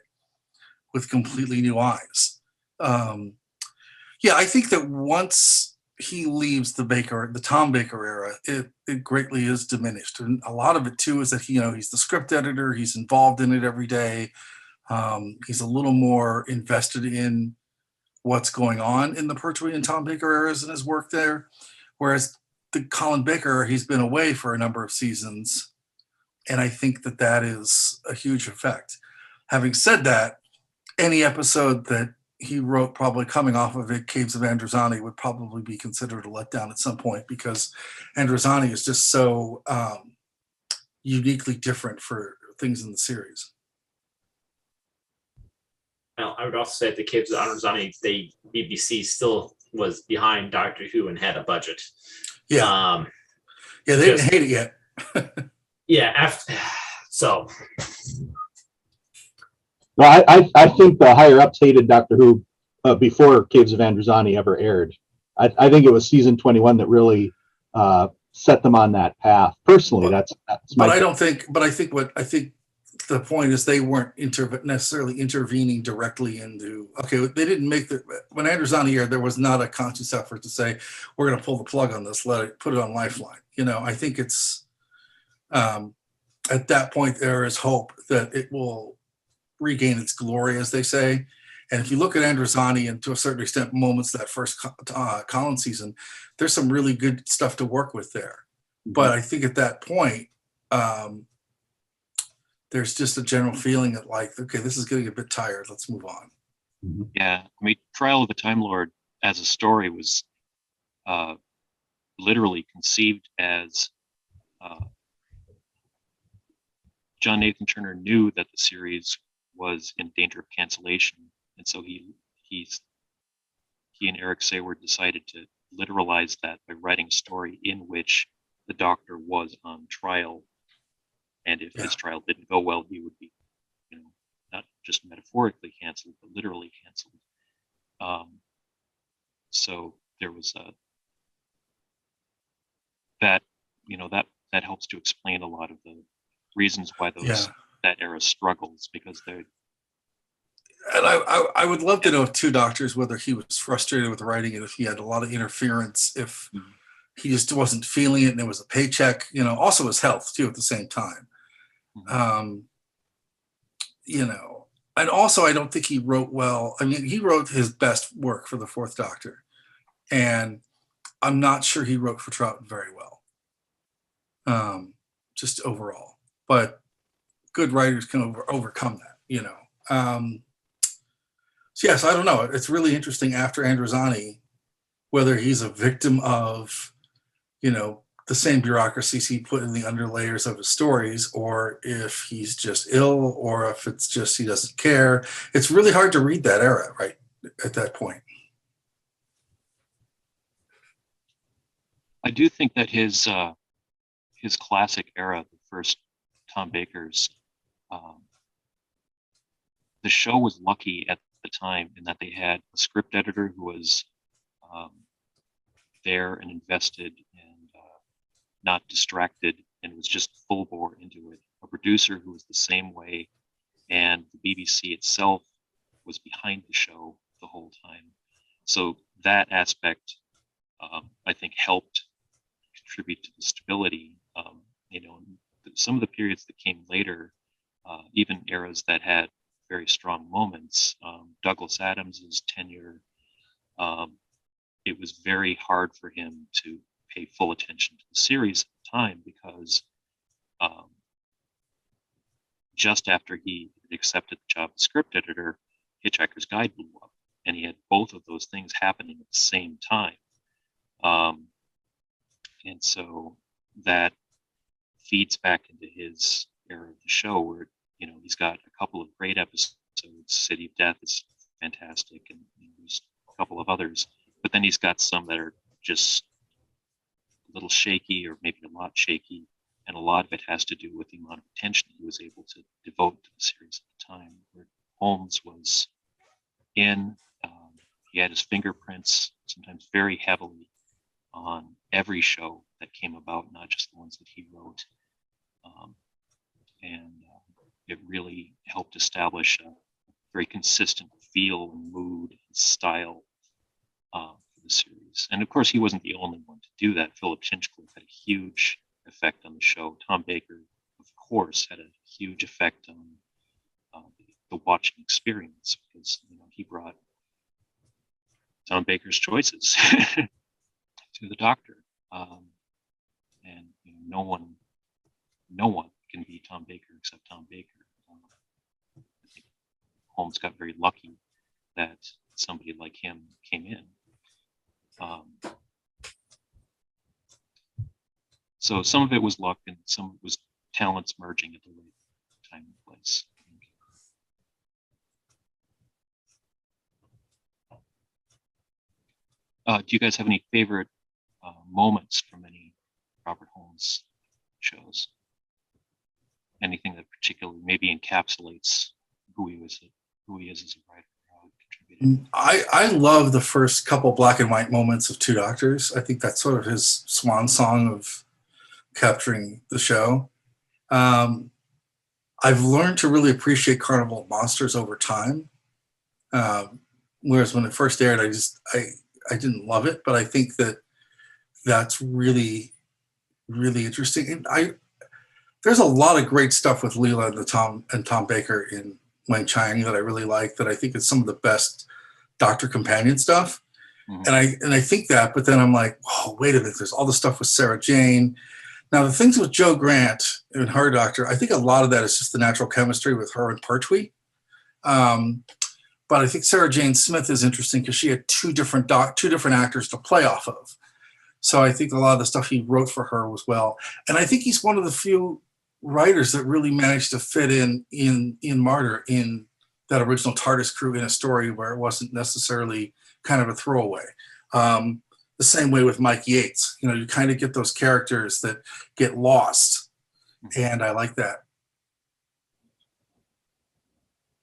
with completely new eyes. Yeah, I think that once he leaves the Tom Baker era, it greatly is diminished, and a lot of it too is that he's the script editor, he's involved in it every day. He's a little more invested in what's going on in the Pertwee and Tom Baker eras in his work there. Whereas the Colin Baker, he's been away for a number of seasons. And I think that is a huge effect. Having said that, any episode that he wrote probably coming off of it, Caves of Androzani, would probably be considered a letdown at some point because Androzani is just so uniquely different for things in the series. Now, I would also say at the Caves of Androzani, BBC still was behind Doctor Who and had a budget. Yeah. They didn't hate it yet. Yeah. So. Well, I think the higher ups hated Doctor Who before Caves of Androzani ever aired. I think it was season 21 that really set them on that path. Personally, that's my. But I think the point is they weren't necessarily intervening directly into. Okay, they didn't make when Androzani aired, there was not a conscious effort to say we're going to pull the plug on this, put it on Lifeline. I think it's at that point there is hope that it will regain its glory, as they say. And if you look at Androzani and to a certain extent moments that first Colin season, there's some really good stuff to work with there. Mm-hmm. But I think at that point, there's just a general feeling that okay, this is getting a bit tired. Let's move on. Yeah, I mean, Trial of the Time Lord as a story was literally conceived as John Nathan Turner knew that the series was in danger of cancellation, and so he and Eric Sayward decided to literalize that by writing a story in which the Doctor was on trial, and if his trial didn't go well, he would be, not just metaphorically canceled, but literally canceled. So there was that helps to explain a lot of the reasons why that era struggles, because they're. And I would love to know if Two Doctors, whether he was frustrated with writing it, if he had a lot of interference, if he just wasn't feeling it and it was a paycheck, also his health too at the same time. And also I don't think he wrote well. I mean, he wrote his best work for the Fourth Doctor, and I'm not sure he wrote for Troughton very well, just overall. But good writers can overcome that, So yes, I don't know. It's really interesting after Androzani, whether he's a victim of, the same bureaucracies he put in the underlayers of his stories, or if he's just ill, or if it's just he doesn't care. It's really hard to read that era right at that point. do think that his classic era, the first Tom Baker's, the show was lucky at the time in that they had a script editor who was there and invested and not distracted and was just full bore into it. A producer who was the same way, and the BBC itself was behind the show the whole time. So that aspect, I think, helped contribute to the stability. Some of the periods that came later, even eras that had very strong moments, Douglas Adams's tenure, it was very hard for him to pay full attention to the series at the time because just after he accepted the job as script editor, Hitchhiker's Guide blew up, and he had both of those things happening at the same time. And so that feeds back into his era of the show where, he's got a couple of great episodes. City of Death is fantastic, and there's a couple of others, but then he's got some that are just a little shaky or maybe a lot shaky, and a lot of it has to do with the amount of attention he was able to devote to the series at the time. Where Holmes was in, he had his fingerprints sometimes very heavily on every show that came about, not just the ones that he wrote. And it really helped establish a very consistent feel and mood and style for the series. And of course, he wasn't the only one to do that. Philip Hinchcliffe had a huge effect on the show. Tom Baker, of course, had a huge effect on the watching experience because he brought Tom Baker's choices to the Doctor, and no one can be Tom Baker except Tom Baker. I think Holmes got very lucky that somebody like him came in. So some of it was luck, and some of it was talents merging at the right time and place. Do you guys have any favorite moments from any Robert Holmes shows? Anything that particularly maybe encapsulates who he is as a writer? I love the first couple black and white moments of Two Doctors. I think that's sort of his swan song of capturing the show. I've learned to really appreciate Carnival of Monsters over time. Whereas when it first aired, I didn't love it, but I think that's really, really interesting. And there's a lot of great stuff with Leela and Tom Baker in Wang Chiang that I really like, that I think is some of the best Doctor companion stuff. Mm-hmm. And I think that, but then I'm like, oh, wait a minute, there's all the stuff with Sarah Jane. Now the things with Jo Grant and her Doctor, I think a lot of that is just the natural chemistry with her and Pertwee. But I think Sarah Jane Smith is interesting because she had two different actors to play off of. So I think a lot of the stuff he wrote for her was well. And I think he's one of the few writers that really managed to fit in Martyr, in that original TARDIS crew, in a story where it wasn't necessarily kind of a throwaway. The same way with Mike Yates. You kind of get those characters that get lost. And I like that.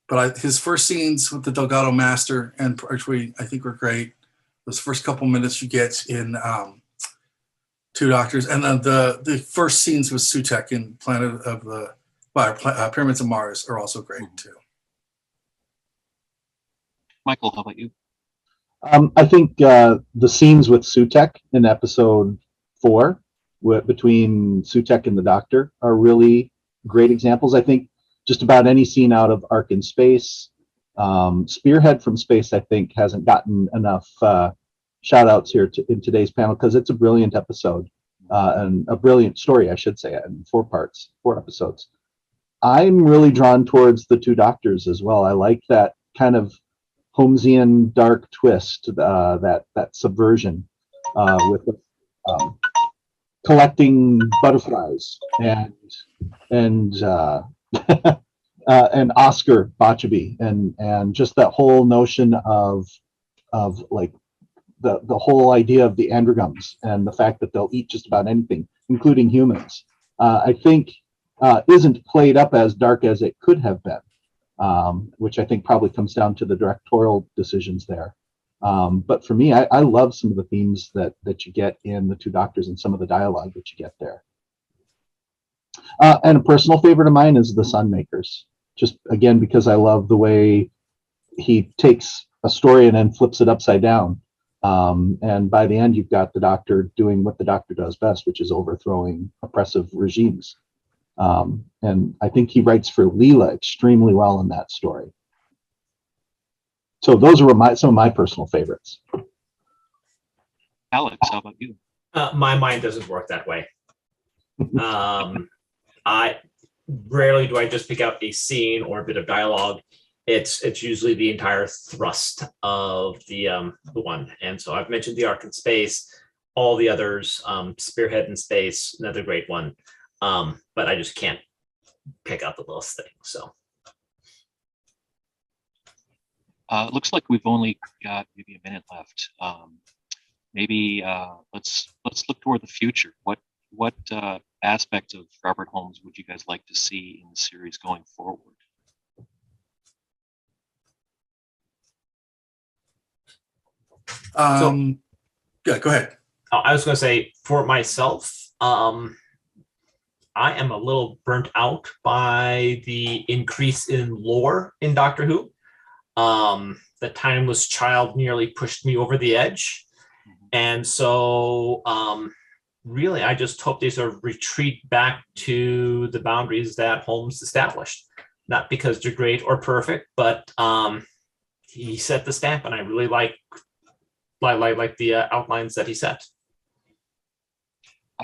But his first scenes with the Delgado Master and Pertwee, I think, were great. Those first couple minutes you get in Two Doctors, and then the first scenes with Sutekh in Pyramids of Mars are also great too. Michael, how about you? I think the scenes with Sutekh in episode 4, between Sutekh and the Doctor, are really great examples. I think just about any scene out of Ark in Space, Spearhead from Space, I think, hasn't gotten enough shout outs here in today's panel because it's a brilliant episode and a brilliant story, I should say, in 4 parts, 4 episodes. I'm really drawn towards the Two Doctors as well. I like that kind of Holmesian dark twist, that subversion with collecting butterflies and and Oscar Botchaby and just that whole notion of like the whole idea of the androgams and the fact that they'll eat just about anything, including humans, I think isn't played up as dark as it could have been, which I think probably comes down to the directorial decisions there. But for me, I love some of the themes that you get in The Two Doctors and some of the dialogue that you get there. And a personal favorite of mine is The Sunmakers, just again because I love the way he takes a story and then flips it upside down. And by the end, you've got the Doctor doing what the Doctor does best, which is overthrowing oppressive regimes. And I think he writes for Leela extremely well in that story. So those are some of my personal favorites. Alex, how about you? My mind doesn't work that way. I rarely do I just pick out a scene or a bit of dialogue. It's usually the entire thrust of the one. And so I've mentioned the Ark in Space, all the others, Spearhead in Space, another great one. But I just can't pick out the little thing. So It looks like we've only got maybe a minute left. Maybe let's look toward the future. What aspect of Robert Holmes would you guys like to see in the series going forward? Yeah, go ahead. I was going to say for myself, I am a little burnt out by the increase in lore in Doctor Who. The Timeless Child nearly pushed me over the edge. And so really, I just hope they sort of retreat back to the boundaries that Holmes established. Not because they're great or perfect, but he set the stamp, and I really like the outlines that he set.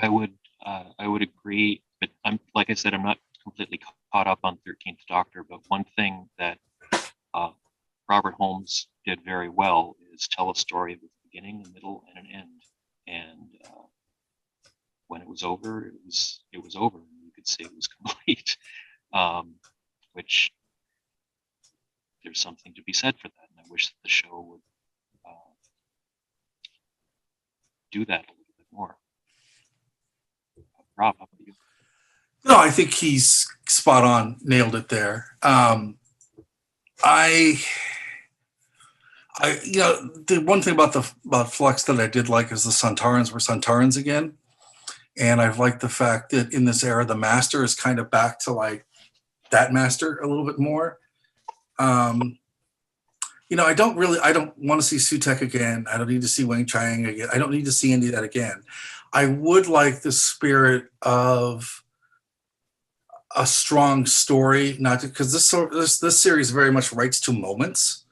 I would agree, but like I said, I'm not completely caught up on 13th Doctor. But one thing that Robert Holmes did very well is tell a story with a beginning, a middle, and an end. And when it was over, it was over. You could say it was complete, which there's something to be said for that. And I wish that the show would do that a little bit more. Rob, how about you? No, I think he's spot on, nailed it there. The one thing about Flux that I did like is the Sontarans were Sontarans again. And I've liked the fact that in this era, the Master is kind of back to like that Master a little bit more. I don't want to see Sutek again. I don't need to see Wang Chiang again. I don't need to see any of that again. I would like the spirit of a strong story, not because this series very much writes to moments,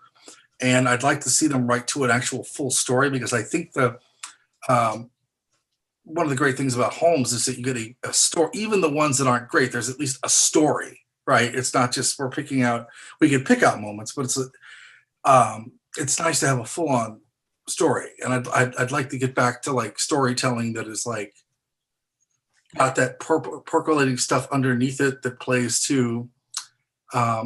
and I'd like to see them write to an actual full story, because I think one of the great things about Holmes is that you get a story. Even the ones that aren't great, there's at least a story, right? It's not just we can pick out moments, but it's nice to have a full-on story. And I'd like to get back to like storytelling that is like got that percolating stuff underneath it that plays to I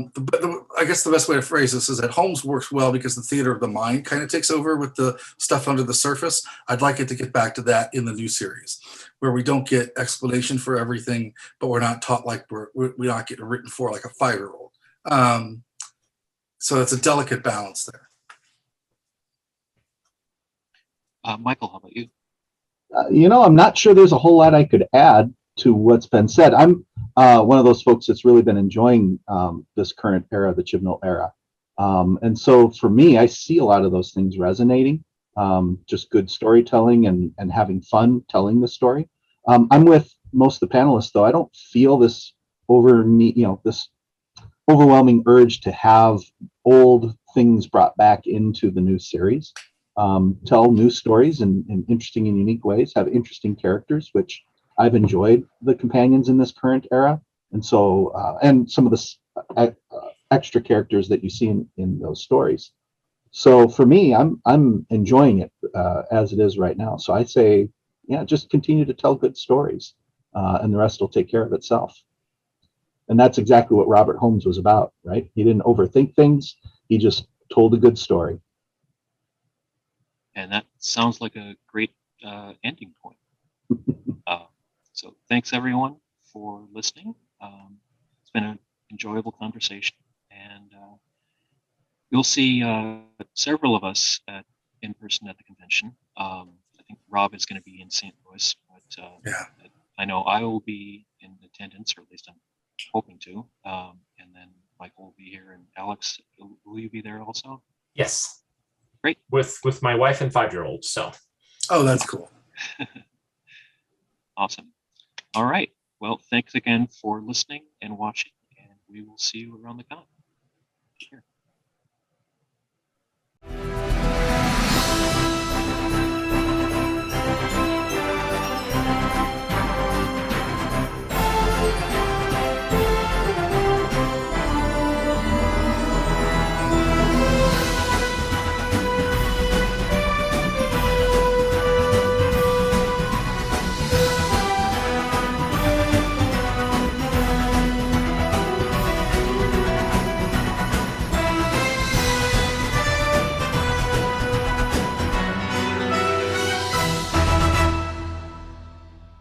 guess the best way to phrase this is that Holmes works well because the theater of the mind kind of takes over with the stuff under the surface. I'd like it to get back to that in the new series, where we don't get explanation for everything, but we're not taught like we're not getting written for like a 5-year-old. So it's a delicate balance there. Michael, how about you? I'm not sure there's a whole lot I could add to what's been said. I'm one of those folks that's really been enjoying this current era, the Chibnall era. And so for me, I see a lot of those things resonating, just good storytelling and having fun telling the story. I'm with most of the panelists, though. I don't feel this this overwhelming urge to have old things brought back into the new series. Tell new stories in interesting and unique ways, have interesting characters, which I've enjoyed the companions in this current era. And so, and some of the extra characters that you see in those stories. So for me, I'm enjoying it as it is right now. So I say, yeah, just continue to tell good stories and the rest will take care of itself. And that's exactly what Robert Holmes was about, right? He didn't overthink things. He just told a good story. And that sounds like a great ending point. So thanks everyone for listening. It's been an enjoyable conversation, and you'll see several of us in person at the convention. I think Rob is going to be in St. Louis, but Yeah. I know I will be in attendance, or at least I'm hoping to. And then Michael will be here, and Alex, will you be there also? Yes. Great. With my wife and 5-year-old. So. Oh, that's cool. Awesome. All right. Well, thanks again for listening and watching, and we will see you around the con. Sure.